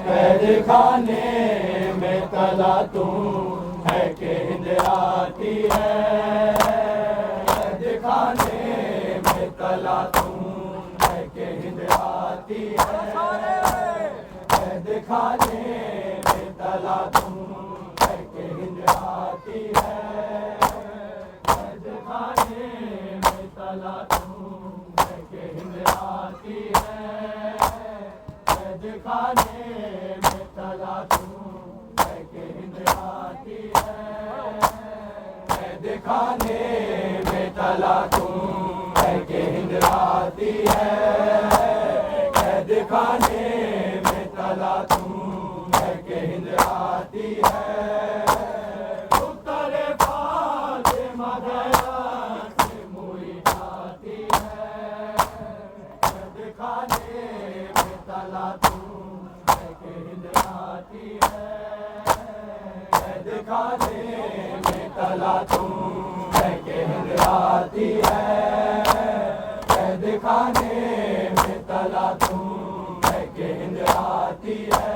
कैद खाने में तला तू है कि हिंद आती है। कैद खाने में तला तू है कि हिंद आती है। कैद खाने में तला तू है कि हिंद आती है। कैद खाने में तला तू है कि हिंद आती है। कैद खाने में तला तू है कि हिंद आती है। कैद खाने में तला तू है कि हिंद आती है। कैद खाने में तला तू है कि हिंद आती है। उत्तरे फातिमा गया से मुई जाती है। कैद खाने में तला तू है कि हिंद आती है। कैद खाने में तला तू है कि हिंद आती है। कैद खाने में तला तू है कि हिंद आती है।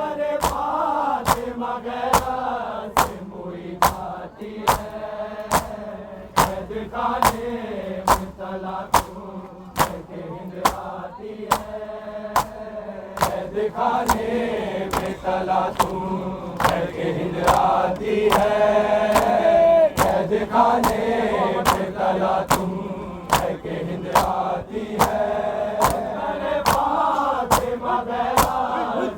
अरे फातिमा गया से मुई जाती है। कैद खाने में तला तू है कि हिंद आती है। कैद खाने में तला तू है कि हिंद आती है। कैद खाने में तला तू है कि हिंद आती है। अरे फातिमा गया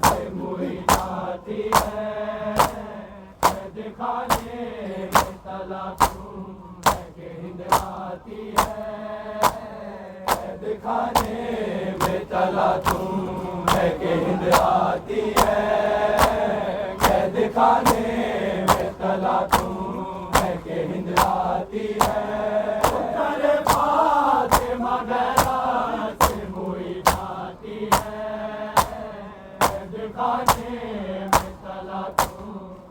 से मुई जाती है। कैद खाने में तला तू है कि हिंद आती है। कैद खाने में तला तू है कि हिंद आती है। कैद खाने में तला तू है कि हिंद आती है। अरे फातिमा गया से मुई जाती है। कैद खाने में तला तू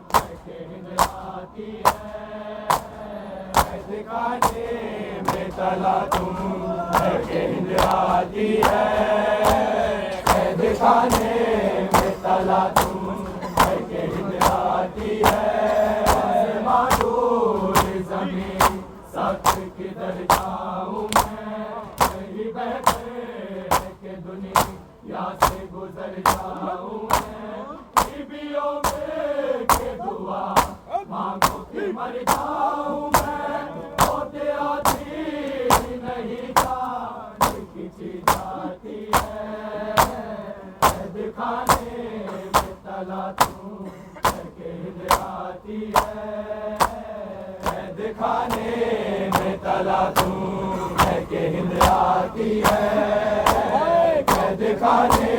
है कि हिंद आती है। कैद खाने में तला तू है कि हिंद आती है। कैद खाने में तला तू है कि हिंद आती है। माधुर जमीन सख्त किधर जाऊं मैं। कहीं बैठे कि दुनिया से गुजर जाऊं मैं। बीबियों में के दुआ मांगो कि मर जाऊं मैं। होते आती नहीं जान खिंची जाती है। कैद खाने में तला तू है कि हिंद आती है। कैद खाने में तला तू है कि हिंद आती है। कैद खाने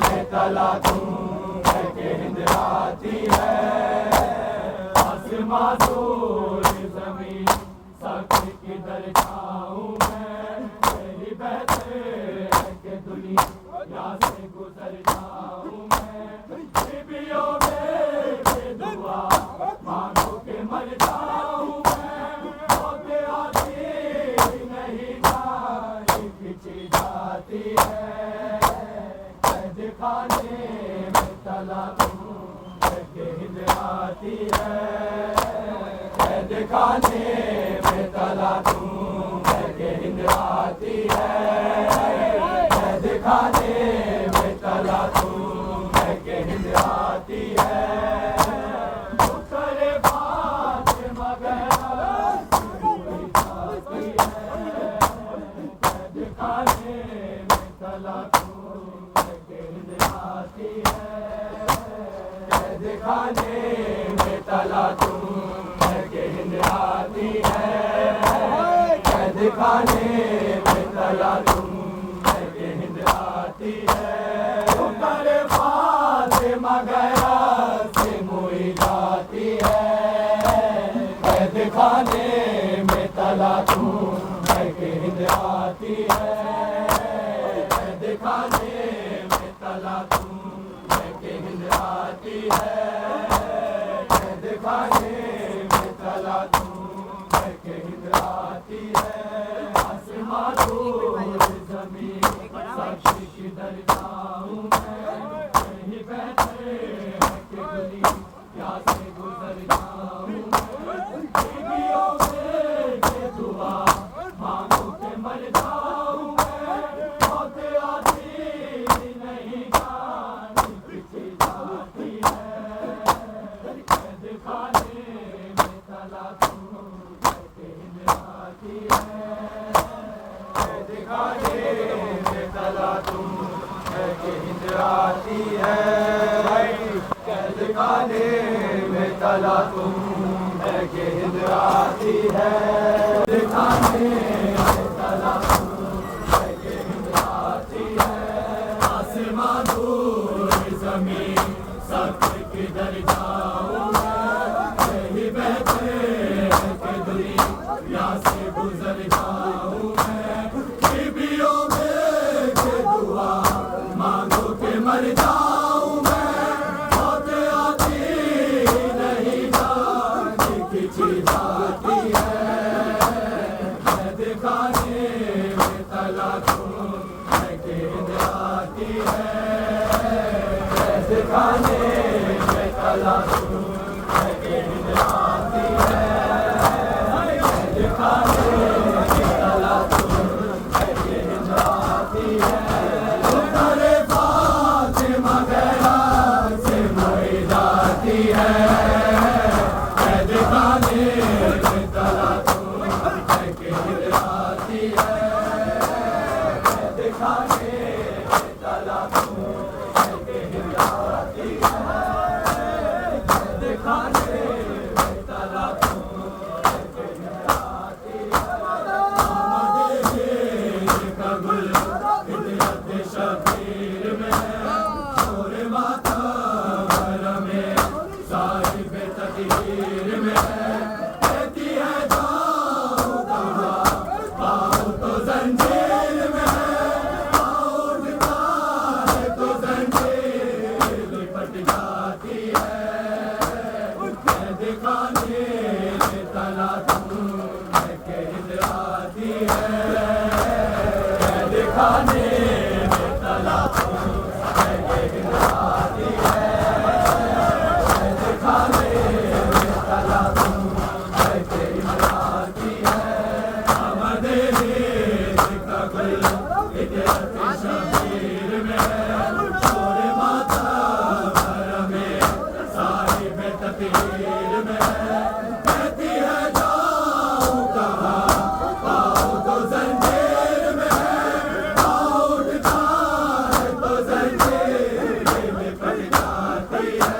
में तला तू है कि हिंद आती है। आसमां दूर जमीन सख्त किधर जाऊं मैं। कहीं बैठे कि दुनिया से गुजर जाऊं मैं। बीबियों में के दुआ मांगो के मर जाऊं मैं। होते आती नहीं जान खिंची जाती है। कैद खाने में तला तू है कि हिंद आती है। कैद खाने में तला तू है कि हिंद आती है। कैद खाने में तला तू है कि हिंद आती है। उत्तरे फातिमा गया से मुई जाती है। कैद खाने में तला तू है कि हिंद आती है। कैद खाने में तला तू है कि हिंद आती है। कैद खाने में तला तू है कि हिंद आती है। अरे फातिमा गया से मुई जाती है। कैद खाने में तला तू है कि हिंद आती है। कैद खाने में तला तू है कि हिंद आती है। कैद खाने में तला तू है कि हिंद आती है। आसमां दूर जमीन साक्षी किधर जाऊं मैं। कहीं बेहतर है कि दुनिया से गुजर जाऊं मैं। बीवियों के दुआ मांगो के मर जाऊं मैं। मौत आती नहीं जानी पीछे जाती है। कैद खाने में तलाशूं कैसे हिंद आती है। कैद खाने में तलाशूं कैसे हिंद आती है। कैद खाने में तलाशूं कैसे हिंद आती है। कैद खाने में तलाशूं कैसे हिंद आती है। आसमां दूर ज़मीन सब किधर जाऊं मैं। यही बेहतर है कि दुनिया से गुजर जाऊं मैं। बीवियों में के दुआ मांगो के मर जाऊं मैं। मौत आती नहीं जानी खिंची जाती है। कैद खाने में तलाशूं कैसे हिंद आती है। कैद खाने में तलाशूं कैसे हिंद आती है। कैद खाने में तलाशूं कैसे हिंद आती है। तुम्हारे फातिमा गैरा से मोई जाती है। कैद खाने में तलाशूं कैसे हिंद आती है। कैद खाने में तलाशूं कैसे हिंद आती है। कैद खाने में तलाशूं कैसे हिंद आती है। मोहम्मद शेर का गुल फितरत शबीर में शोर माता में साहिब तकदीर में। कहती है जाओ कहाँ पाओ तो जंजीर में। पाओ उठता है तो जंजीर लिपट जाती है। कैद खाने में तलाशूं कैसे हिंद आती है। कैद खाने में तलाशूं कैसे हिंद आती है। कैद खाने में तलाशूं कैसे हिंद आती है। अहमद हिंद का गुल फितरत शबीर में शोर माता में साहिब तकदीर में। कहती है जाओ कहाँ पाओ तो जंजीर में। पाओ उठता है तो जंजीर लिपट जाती है।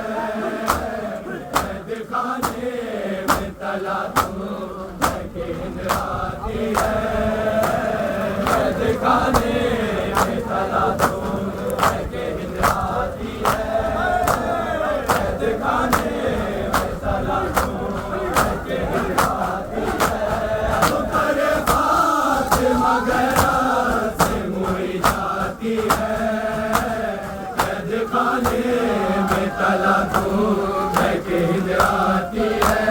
कैद खाने में तलाशूं कैसे हिंद आती है। कैद खाने में तलाशूं कैसे हिंद आती है। कैद खाने में तलाशूं कैसे हिंद आती है। तुम्हारे फातिमा गैरा से मोई जाती है। कैद खाने में तलाशूं कैसे हिंद आती है।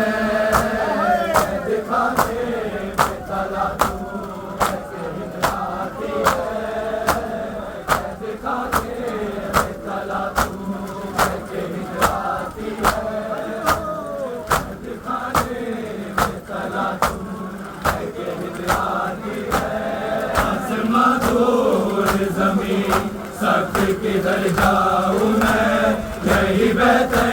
कैद खाने में तलाशूं कैसे हिंद आती है। कैद खाने में तलाशूं कैसे हिंद आती है। कैद खाने में तलाशूं कैसे हिंद आती है। आसमां दूर ज़मीन सब किधर जाऊं मैं। यही बेहतर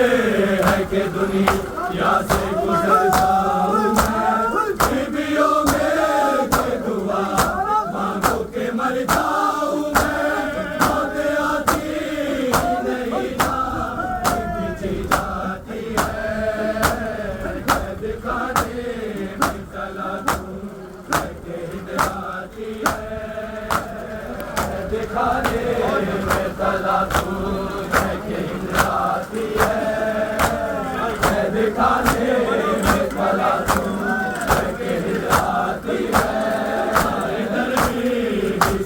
है कि दुनिया से गुजर जाऊं मैं। बीवियों में के दुआ मांगो के मर जाऊं मैं। मौत आती नहीं जानी पीछे जाती है। कैद खाने में तलाशूं कैसे हिंद आती है। कैद खाने में तलाशूं कैसे हिंद आती है। कैद खाने में तलाशूं कैसे हिंद आती है। इधर भी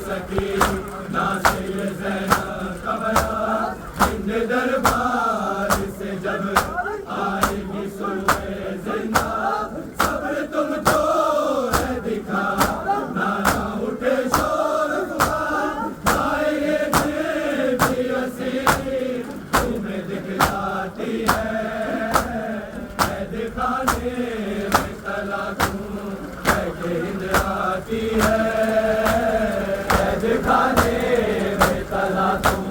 सकी नासिर ज़ैनब का बयान हिंद दरबार से जब आएगी सुबह जिंदा। सब्र तुमको है दिखा ना उठे शोर। आएंगे भी असीर तुम्हें है, कैद खाने में तला तुम है कि हिंद आती है, कैद खाने में तला तुम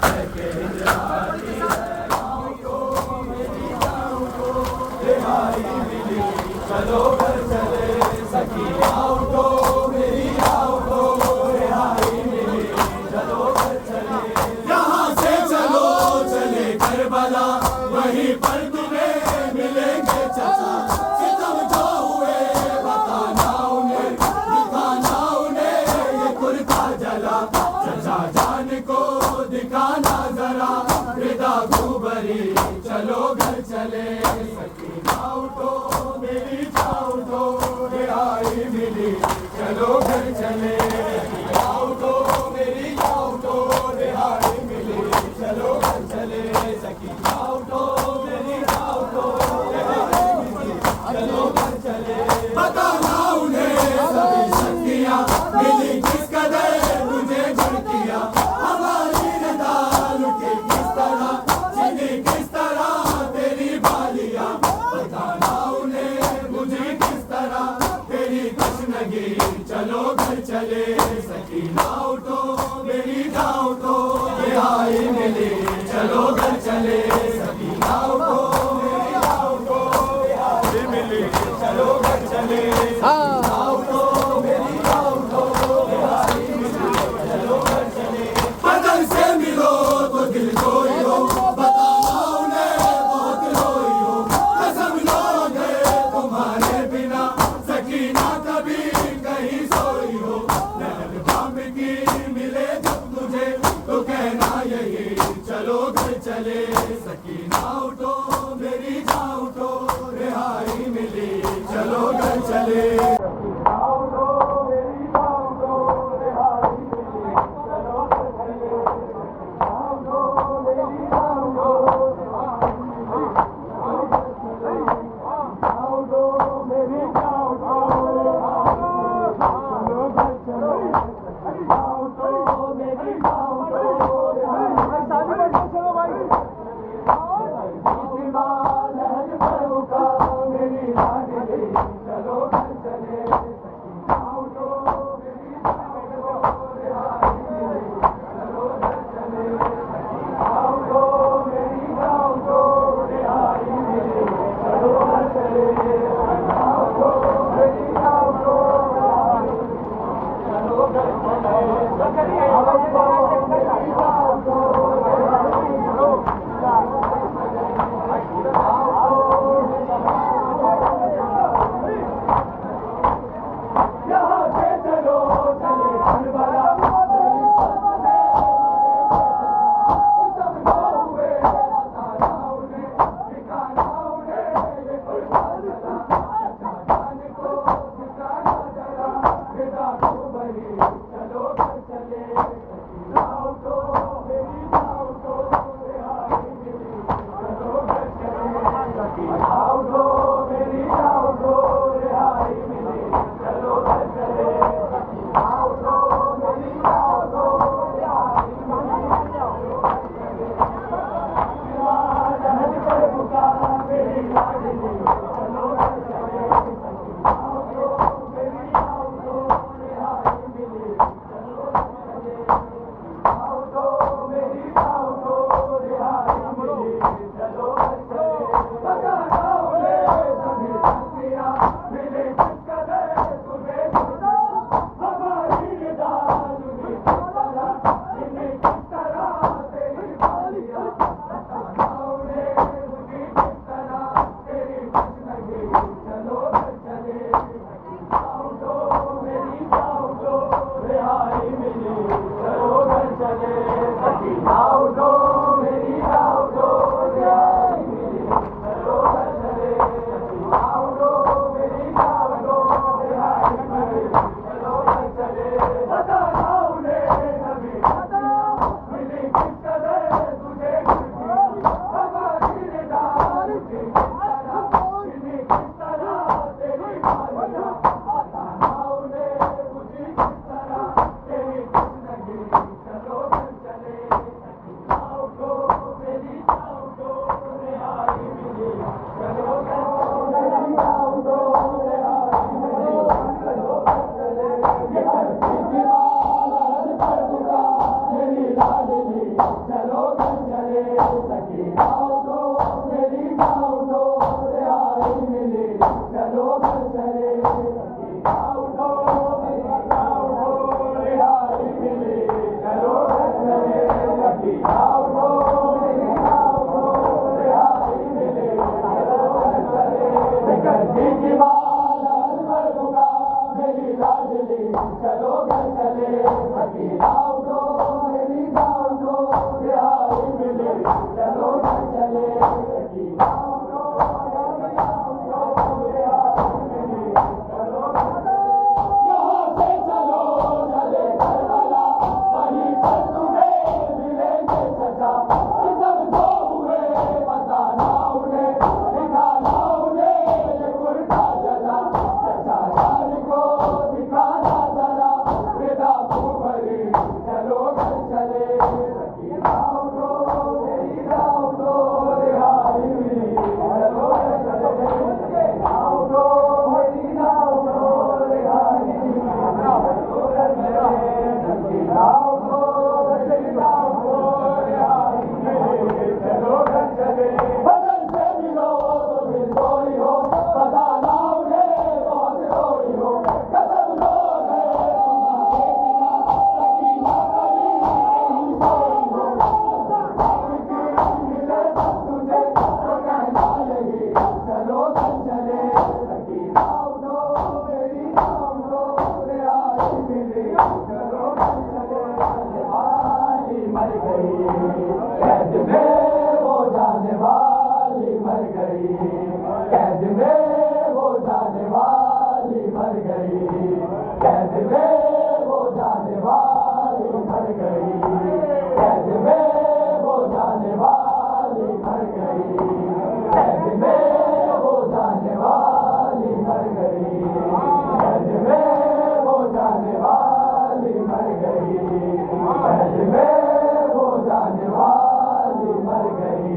है कि हिंद आती है। रिहाई मिली चलो घर चले सखी उठो मेरी उठो, रिहाई मिली चलो घर चले, यहाँ से चलो चले करबला वहीं पर तुम्हें मिलेंगे चचा, सितम जो हुए बताना उन्हें, दिखाना उन्हें ये कुर्ता जला, चचा जान को दिखाना जरा हृदा खूबरी चलो घर चले सकीना उठो मेरी उठो, रिहाई मिली चलो घर चले सकीना उठो मेरी उठो, रिहाई मिली चलो घर चले सकीना उठो मेरी उठो, रिहाई मिली चलो घर चले। बताना उन्हें सभी शक्तियाँ मिली किस कदर तुझे झड़कियाँ, हमारी रदा लुटी किस तरह छिनी किस तरह तेरी बालियाँ, बताना उन्हें मुझे किस तरह तेरी तशनगी चलो घर चले सकीना उठो मेरी उठो, रिहाई मिली चलो घर चले सकीना उठो मेरी उठो, रिहाई मिली चलो घर चले सकीना उठो मेरी उठो, रिहाई मिली चलो घर चले। बदल से मिलो तो दिल कोई हो, बताना उन्हें बहुत रोई हो, कसम लोगे तुम्हारे बिना सकीना कभी कहीं सोई हो, नैन बाम की मिले जब तुझे तो कहना यही चलो घर चले सकीना उठो मेरी उठो, रिहाई मिली चलो घर चले सकीना उठो मेरी उठो, रिहाई मिली चलो घर चले सकीना उठो मेरी उठो, रिहाई मिली चलो घर चले सकीना उठो मेरी उठो, रिहाई मिली चलो घर चले सकीना उठो मेरी उठो, रिहाई लहर पर उठा मेरी लाडली चलो घर चले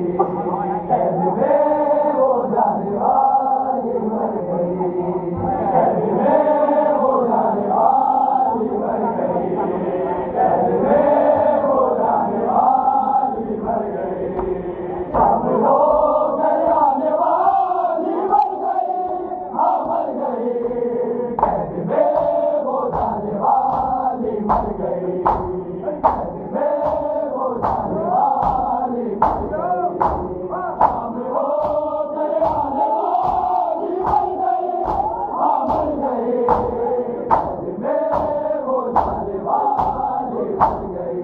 कैद में वो जाने वाली मर गई, कैद में वो जाने वाली मर गई, कैद में वो जाने वाली मर गई। शाम हो कर आने वाली मर गई, हाँ मर गई, कैद में वो जाने वाली मर गई, कैद में वो जाने वाली मर गई। शाम हो कर आने वाली मर गई, हाँ मर गई, कैद में वो जाने वाली मर गई,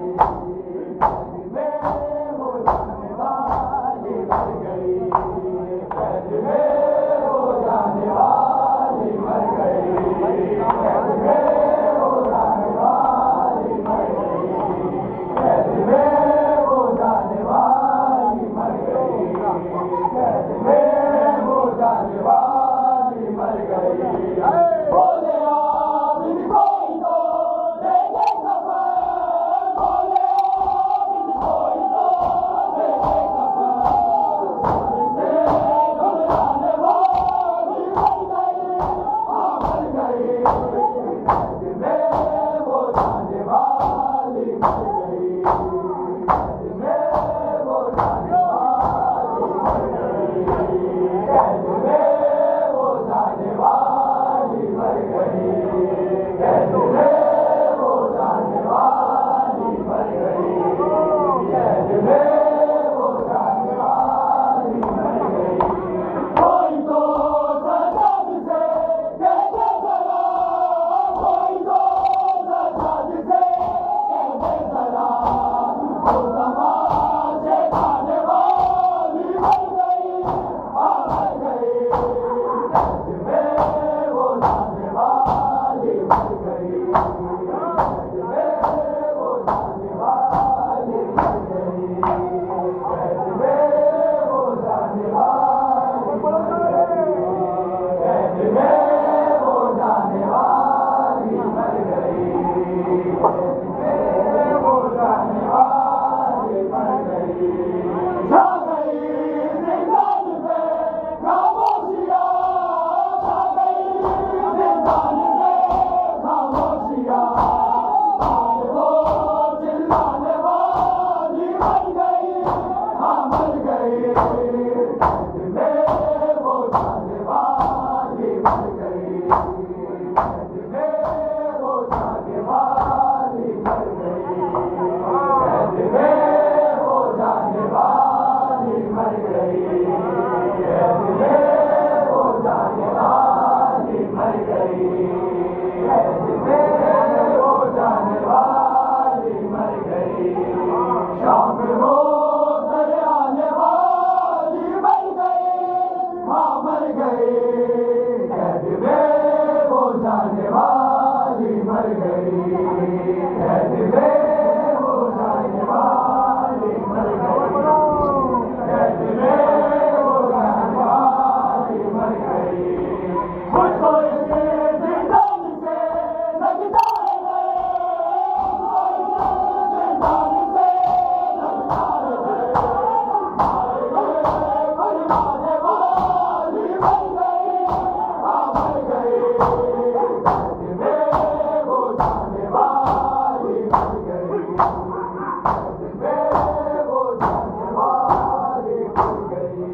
कैद में वो जाने वाली मर गई, कैद में वो जाने वाली मर गई, कैद में वो जाने वाली मर गई, कैद में वो जाने वाली मर गई, कैद में वो जाने वाली मर गई। बोले आप इनको ही तो दे दे खबर, बोले आप इनको ही तो दे दे खबर, से घबराने वाली मर गई, हाँ मर गई, कैद में वो जाने वाली मर गई, कैद में वो जाने वाली मर गई, कैद में वो जाने वाली मर गई, कैद में वो जाने वाली मर गई, कैद में वो जाने वाली मर गई। कोई तो सजाद से कह दे जरा, कोई तो सजाद से कह दे जरा, वो तमाशे खाने वाली मर गई, हाँ मर गई, कैद में वो जाने वाली मर गई, कैद में वो जाने वाली मर गई, कैद में वो जाने वाली मर गई, कैद में वो जाने वाली मर गई, कैद में वो जाने वाली मर गई। छा गई जिंदान पे खामोशियाँ, छा गई जिंदान पे खामोशियाँ, आज वो चिल्लाने वाली मर गई, हाँ मर गई, कैद में वो जाने वाली मर गई, कैद में वो जाने वाली मर गई, कैद में वो जाने वाली मर गई, कैद में वो जाने वाली मर गई, कैद में वो जाने वाली मर गई। शाम हो कर आने वाली मर गई, हाँ मर गई, कैद में वो जाने वाली मर गई, कैद में वो जाने वाली मर गई, कैद में वो जाने वाली मर गई। मुझको इसके जिंदान से लगता है डर, मुझको इसके जिंदान से लगता है डर, फरमाने वाली मर गई, हाँ मर गई, कैद में वो जाने वाली मर गई, कैद में वो जाने वाली मर गई,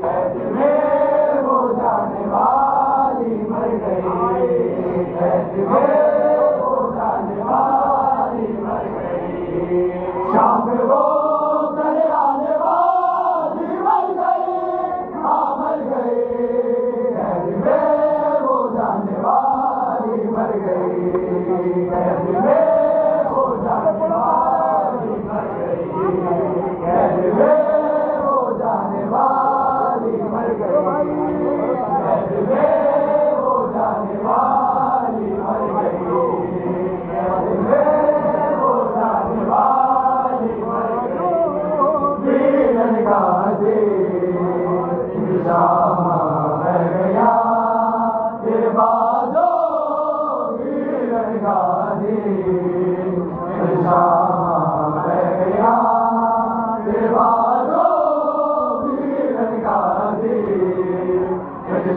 कैद में वो जाने वाली मर गई, कैद में वो जाने वाली मर गई। शाम हो कर आने वाली मर गई, हाँ मर गई, कैद में वो जाने वाली मर गई, कैद में वो जाने वाली मर गई, कैद में वो जाने वाली मर गई, कैद में वो जाने वाली मर गई, कैद में वो जाने वाली मर गई। वीरन गाज़ी निशान रह गया, फिर बाजो वीरन गाज़ी निशान रह गया, फिर बाजो